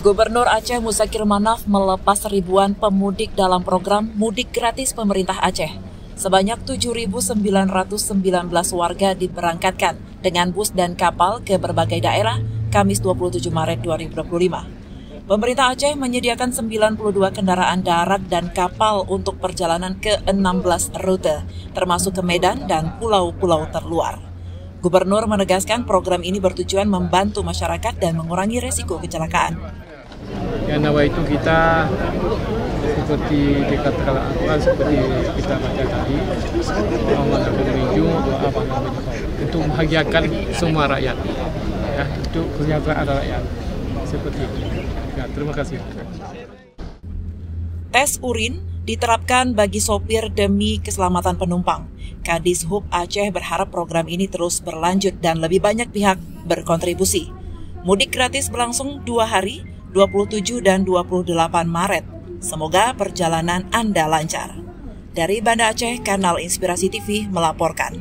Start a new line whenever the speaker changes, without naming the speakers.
Gubernur Aceh Muzakir Manaf melepas ribuan pemudik dalam program Mudik Gratis Pemerintah Aceh. Sebanyak 7.919 warga diberangkatkan dengan bus dan kapal ke berbagai daerah Kamis 27 Maret 2025. Pemerintah Aceh menyediakan 92 kendaraan darat dan kapal untuk perjalanan ke 16 rute, termasuk ke Medan dan pulau-pulau terluar. Gubernur menegaskan program ini bertujuan membantu masyarakat dan mengurangi resiko kecelakaan.
Karena itu kita seperti dikatakan Al-Quran, seperti kita baca tadi, Allah akan menuju untuk membahagiakan semua rakyat, ya, untuk kesejahteraan rakyat, seperti itu. Ya, terima kasih.
Tes urin diterapkan bagi sopir demi keselamatan penumpang. Kadishub Aceh berharap program ini terus berlanjut dan lebih banyak pihak berkontribusi. Mudik gratis berlangsung 2 hari, 27 dan 28 Maret. Semoga perjalanan Anda lancar. Dari Banda Aceh, Kanal Inspirasi TV melaporkan.